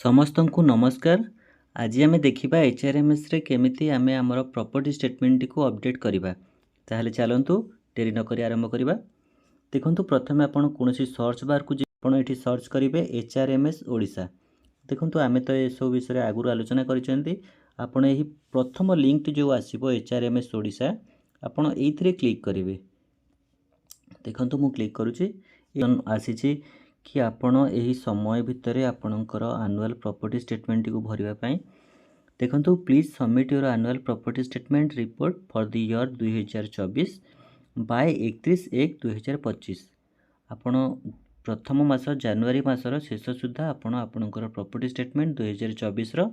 ସମସ୍ତଙ୍କୁ ନମସ୍କାର। ଆଜି ଆମେ ଦେଖିବା HRMS ରେ କେମିତି ଆମେ ଆମର ପ୍ରପର୍ଟି ଷ୍ଟେଟମେଣ୍ଟଟିକୁ ଅପଡେଟ୍ କରିବା। ତାହେଲେ ଚାଲନ୍ତୁ ଡେରି ନକରି ଆରମ୍ଭ କରିବା। ଦେଖନ୍ତୁ ପ୍ରଥମେ ଆପଣ କୌଣସି ସର୍ଚ୍ଚ ବାରକୁ ଆପଣ ଏଠି ସର୍ଚ୍ଚ କରିବେ HRMS ଓଡ଼ିଶା। ଦେଖନ୍ତୁ ଆମେ ତ ଏସବୁ ବିଷୟରେ ଆଗରୁ ଆଲୋଚନା କରିଛନ୍ତି। ଆପଣ ଏହି ପ୍ରଥମ ଲିଙ୍କଟି ଯେଉଁ ଆସିବ HRMS ଓଡ଼ିଶା ଆପଣ ଏଇଥିରେ କ୍ଲିକ୍ କରିବେ। ଦେଖନ୍ତୁ ମୁଁ କ୍ଲିକ୍ କରୁଛି, ଆସିଛି कि आपण यही समय भितर आपणकर आनुअल प्रॉपर्टी स्टेटमेंट को भरिबा पई देखंतु please submit your annual property statement report for the year 2024 by 31/1/2025। आपण प्रथम मास जनवरी मासर शेष सुधा आपणकर प्रॉपर्टी स्टेटमेंट 2024 रो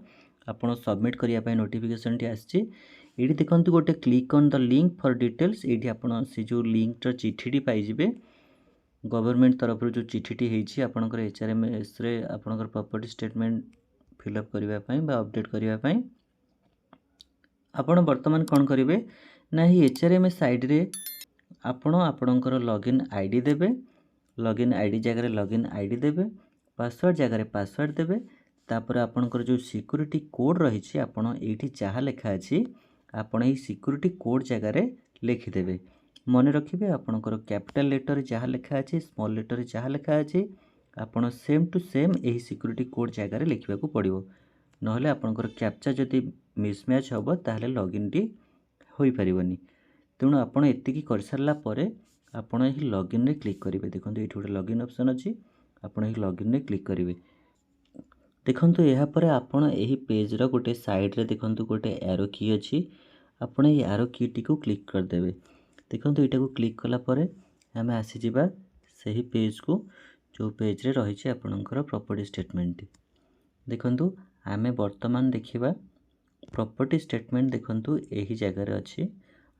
आपण सबमिट करिया पई नोटिफिकेशन टी आछि। एठी देखंतु गोटे click on the link for details. एठी आपण से जो लिंक रो चिठीटी पाई जिवे गवर्नमेंट तरफ जो चिठीटी होती आपंकर HRMS रे आपंकर प्रॉपर्टी स्टेटमेंट फिलअप करने अपडेट करने आपण वर्तमान कौन करेंगे ना ही HRMS साइड रे आपण आपणकर लॉगिन आईडी देबे। लॉगिन आईडी जगह लॉगिन आईडी देबे, पासवर्ड जगह पासवर्ड देबे। तापर आपणकर जो सिक्यूरिटी कोड रही आपण एठी जहाँ लिखा अछि आपण एही सिक्यूरिटी कोड जगह लिखिदेबे। मन रखिए आपणकर कैपिटल लेटर जहाँ लिखा अच्छे स्मॉल लेटर जहाँ लिखा अच्छे आपण सेम टू सेम यही सिक्यूरिटी कोड जगह लिखा पड़ो, नहले आपणकर कैप्चा जदि मिसमैच हम ताहले लॉगिन टी हो पारिबनी। तेणु आपण एतिकी कर सारला परे आपण यही लॉगिन रे क्लिक करेंगे। देखो ये गोटे लॉगिन ऑप्शन अच्छी, आपण यही लॉगिन रे क्लिक करेंगे। देखो यहाँ पर आपण यही पेज रो गोटे साइड रे देखो गोटे एरो की अच्छी, आपण ये एरो की टी को क्लिक करदेवे। देखो यहाँ को क्लिक कला परे आम आसीजा से ही पेज को जो पेज रे रही आपणकर प्रॉपर्टी स्टेटमेंट। देखो आम वर्तमान देखा प्रॉपर्टी स्टेटमेंट। देखो यही जगार अच्छी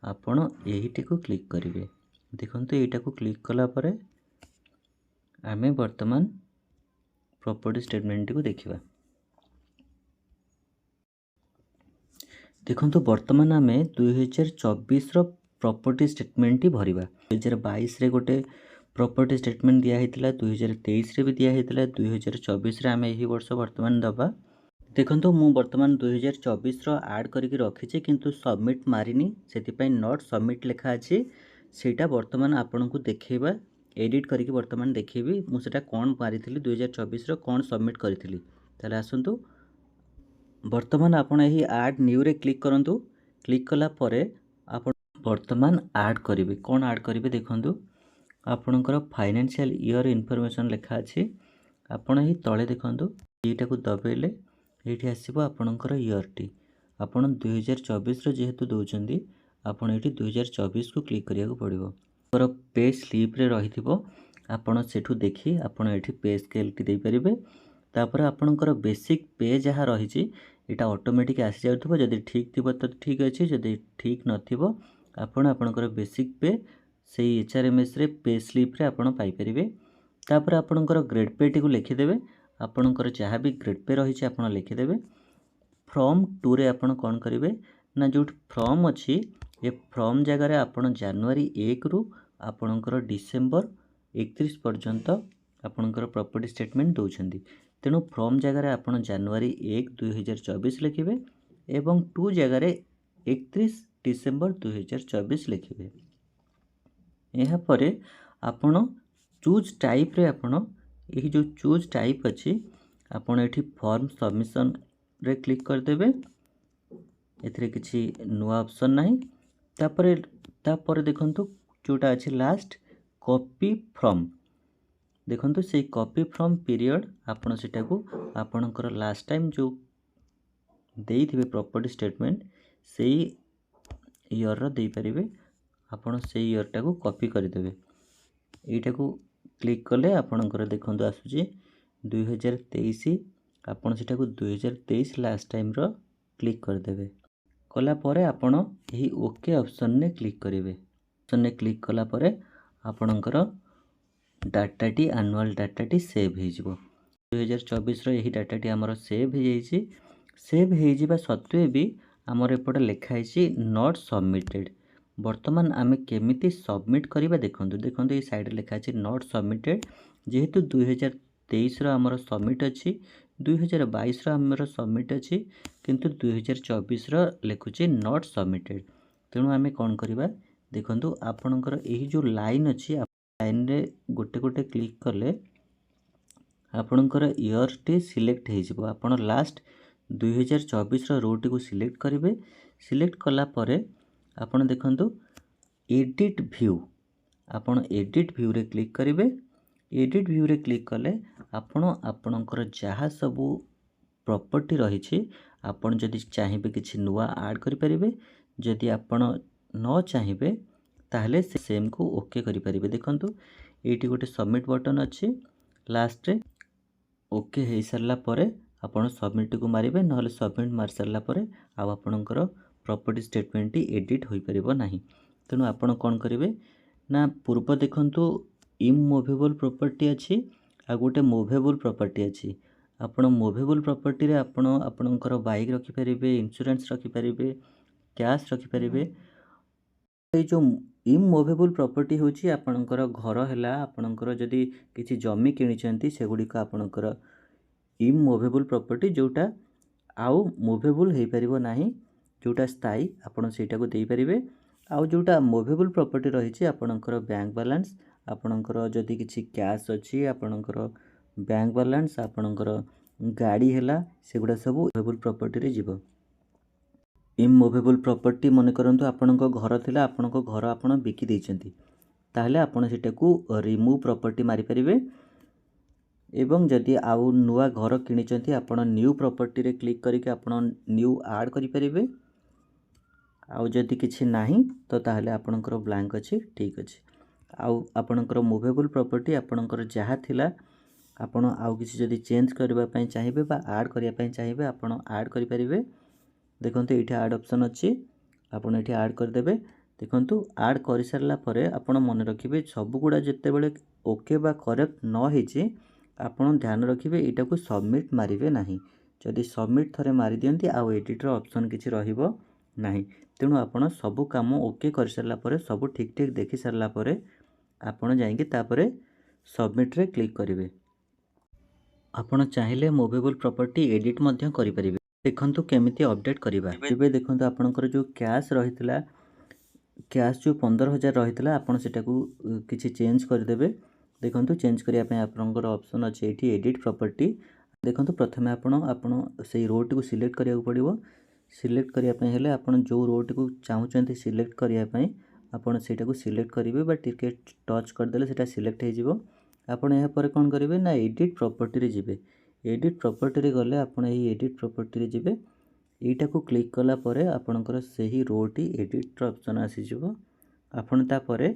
आपण यहीटी को क्लिक करेंगे। देखो यहाँ को क्लिक कला परे आम वर्तमान प्रॉपर्टी स्टेटमेंट को देखा। देखो वर्तमान आम 2024 रो प्रॉपर्टी स्टेटमेंट भरिबा। 2022 रे गोटे प्रॉपर्टी स्टेटमेंट दिया होता, 2023 रे भी दिया होता, 2024 रे आम यही वर्ष वर्तमान दबा। देखो मु वर्तमान 2024 रो ऐड करके रखी किंतु सबमिट मारिनी, से नॉट सबमिट लिखा अच्छी। सेटा वर्तमान आपन को देखेबा एडिट करके वर्तमान देखेबी मुझे कौन मारी 2024 रो कौन सबमिट करी। ताले आसंतु वर्तमान आपण यही ऐड न्यू रे क्लिक करंतु। क्लिक कला परे आपण वर्तमान ऐड करेंगे। कौन ऐड करेंगे देखो आपणकर फाइनेंशियल ईयर इनफॉरमेशन लिखा अच्छी, आपण ही तले देखो यहीटा को दबेले ये आसो आपणकर ईयर टी आपण 2024 जेहेतु दौरान आपड़ ये 2024 को क्लिक करिया पड़ो। पे स्लीप रे रही आपण सेठू देखी आपण ये पे स्केल टी दे पारिबे। तापर आपणकर बेसिक पे जहाँ रही यहाँ ऑटोमेटिक आसी जाउथबो। जदि ठीक थिबो तो ठीक अच्छे, जदि ठीक नथिबो आपण आपणकर बेसिक पे से HRMS रे पे स्लिप रे आपण पाई परिबे। तापर आपणकर ग्रेड पे टी को लिखिदेबे। आपणकर जहाँ भी ग्रेड पे रही आपण लिखिदेबे। फ्रॉम 2 रे आपण कौन करेंगे ना जो फ्रॉम अच्छी ये फ्रॉम जगह आपण जनवरी 1 रु आपणकर डिसेम्बर 31 पर्यंत आपणकर प्रॉपर्टी स्टेटमेंट दौरान। तेणु फ्रॉम जगह आपण जनवरी 1 2024 लिखिबे एवं 2 जगह 31 डिसेम्बर 2024 लिखिबे। यहाँ पर आपण चूज टाइप रे आपण यही जो चूज टाइप अच्छी आपण एठी फॉर्म सबमिशन रे क्लिक करदेबे। एथिरे किछि नुआ ऑप्शन नाही। तापर देखंतु जोटा अच्छे लास्ट कॉपी फ्रॉम। देखंतु से कॉपी फ्रॉम पीरियड आपण सेटा को आपणकर लास्ट टाइम जो देइथिबे प्रॉपर्टी स्टेटमेंट से ईयर रो दे परिबे। आपण से ईयर टा को कॉपी करदेबे। एटा को क्लिक कले आपणकर देखंतु आसुची 2023 आपण सेटा को 2023 लास्ट टाइम रो क्लिक करदेबे। कला परे आपण यही ओके ऑप्शन ने क्लिक करेंगे। ऑप्शन ने क्लिक कला परे आपणकर डाटाटी एनुअल डाटाटी सेव हो 2024 यही डाटाटी आमर सेव हो सेव हो सत्वे भी आमर एपटे लिखाई नॉट सबमिटेड। वर्तमान आम केमिति सबमिट करवा देखो ये साइड लिखाई नॉट सबमिटेड। जेहेतु 2023 आमर सबमिट अच्छी 2022 आमर सबमिट अच्छी किंतु 2024 लिखुचे नॉट सबमिटेड। तेणु आम कौन करवा देखो आपणकर यही जो लाइन अच्छी लाइन रे गोटे गोटे क्लिक कले आपणकर इयर टी सिलेक्ट हो आपण लास्ट 2024 रोटी को सिलेक्ट करेंगे। सिलेक्ट कला परे आपण देखंतु एडिट व्यू आपण एडिट व्यू रे क्लिक करेंगे। एडिट व्यू रे क्लिक कले आपण आपणकर जहाँ सबू प्रॉपर्टी रही आपण जदि चाहिए किसी नुआ ऐड करें जदि आपण न चाहिए ताहले से सेम को ओके करें। देखंतु एटी गोटे सबमिट बटन अच्छी लास्ट रे ओके हो सारा परे आपण सबमिट को मारे ना सबमिट मार सारा परे आपणकर प्रॉपर्टी स्टेटमेंट एडिट हो पार ना। तेणु आपण कौन करेंगे ना पूर्व देखंतु इमूवेबल प्रॉपर्टी अच्छी आ गोटे मूवेबल प्रॉपर्टी अच्छी। आपण मूवेबल प्रॉपर्टी रे आपण आपणकर बाइक रखिपारे इंश्योरेंस रखिपारे कैश रखिपारे। ये जो इमूवेबल प्रॉपर्टी होची आपणकर घर है आपणकर जदि किसी जमी किणी से गुड़िक आपणकर इमूवेबल प्रॉपर्टी जोटा आउ मूवेबल हो पार ना जोटा स्थायी आपड़ सेटा को दे पारे। आउ जोटा मूवेबल प्रॉपर्टी रही आपणकर बैंक बैलेंस आपणकर जदि किसी कैश अच्छी आपणकर बैंक बैलेंस आपणकर गाड़ी है सेगुड़ा सब मूवेबल प्रॉपर्टी रे जीव। इमूवेबल प्रॉपर्टी मन करंतु आपणक घर थिला आपणक घर आपण बिकी देइचंती ताहले आपण सेटा को रिमूव प्रॉपर्टी मारी परिबे। एवं जदि आउ नुआ घर किनिचंती आपण न्यू प्रॉपर्टी रे क्लिक करके आपण न्यू ऐड करि परिबे। आउ जदि किछि नाही तो ताहले आपणकर ब्लैंक अछि ठीक अछि। आउ आपणकर मूवेबल प्रॉपर्टी आपणकर जहाँ थिला आपण आउ किछि जदि चेंज करबा पई चाहिबे बा ऐड करिया पई चाहिबे आपण ऐड करि परिबे। देखंतु एठी ऐड ऑप्शन अछि आपण एठी ऐड कर देबे। देखंतु ऐड कर सारला परे आपण मन रखिबे सब गुडा जत्ते बेले ओके बा करेक्ट न हेछि आपण ध्यान रखिबे एटा को सबमिट मारिबे नाही। जदि सबमिट थरे मारि दियंती आउ एडिटर ऑप्शन किछि रहिबो नाही। तेणु आपण सब काम ओके कर सारला परे सब ठीक ठीक देखि सारला परे आपण जाइंके तापरे सबमिट रे क्लिक करिवे। आपण चाहिले मूवेबल प्रॉपर्टी एडिट मध्य करि परिबे। देखंतु केमिति अपडेट करिबा एबे देखंतु आपनकर जो कैश रहितला कैश जो 15,000 रहितला आपण सेटा को किछि चेंज कर देबे। देखंतु चेंज करिया पय आपनकर ऑप्शन अछि एठी एडिट प्रॉपर्टी। देखंतु प्रथमे आपण सेही रोटी को सिलेक्ट करिया पड़िबो। सिलेक्ट करिया पय हेले आपण जो रोटी को चाहुचंती सिलेक्ट करिया पय आपण सेटा को सिलेक्ट करिवे बा टिकेट टच कर देले सेटा सिलेक्ट हे जिवो। आपण एहा पर कोन करिवे ना एडिट प्रॉपर्टी रे जिवे। एडिट प्रॉपर्टी रे गले आपण एही एडिट प्रॉपर्टी रे जिवे। एटा को क्लिक कला परे आपनकर सही रोटी एडिट ऑप्शन आसी जिवो। आपण ता परे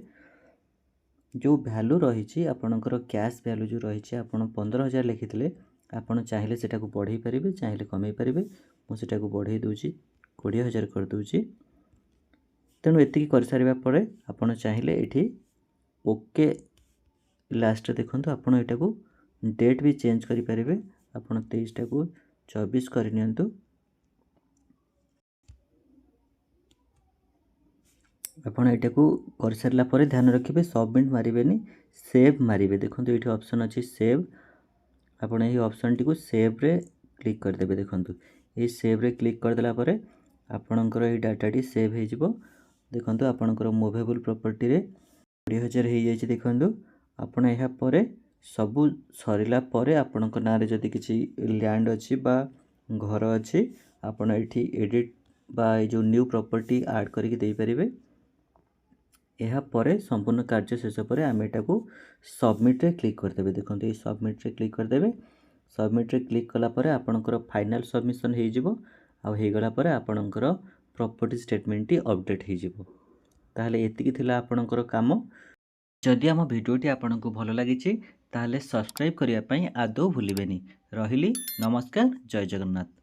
जो वैल्यू रही आपनकर कैश वैल्यू जो रही आपण 15,000 लिखिथिले आपण चाहिले सेटा को बढ़ाई परिबे चाहिले कमाई परिबे। मु सेटा को बढ़ाई दोची 20,000 कर दोची। तेणु एतिकी कर सारिबा परे आपण चाहिले एठी ओके लास्ट देखंतु आपण एटा को डेट भी चेंज करि परिबे। आपण 23 टा को 24 कर नियंतु। आपण एटा को कर सारला परे ध्यान रखिबे सबमिट मारिबेनी सेव मारिबे। देखंतु एठी ऑप्शन अछि सेव आपण एही ऑप्शन टी को सेव रे क्लिक कर देबे। देखंतु ए सेव रे क्लिक कर देला परे आपणकर एही डाटा टी सेव हे जिवो। देखंतु आपणकर मूवेबल प्रॉपर्टी रे 20,000 हे जायछि। देखंतु आपण एहा परे सबु सरिला परे आपणकर नारे जदि किछि लैंड अछि बा घर अछि आपण एठी एडिट बा ए जो न्यू प्रॉपर्टी ऐड करके देई परिबे। एहा परे संपूर्ण कार्य शेष परे आम एटा को सबमिट रे क्लिक कर देबे। देखंतु ए सबमिट रे क्लिक कर देबे। सबमिट रे क्लिक कला परे आपणकर फाइनल सबमिशन हे जिवो। आ हे गला परे आपणकर प्रॉपर्टी स्टेटमेंट टी अपडेट हे जिवो। ताहले एतिकी थिला आपणकर काम। जदि आम भिडियोटी आपनको भल लागिछि ताहले सब्सक्राइब करिया पई आदौ भूलिबेनी। रहिली नमस्कार जय जगन्नाथ।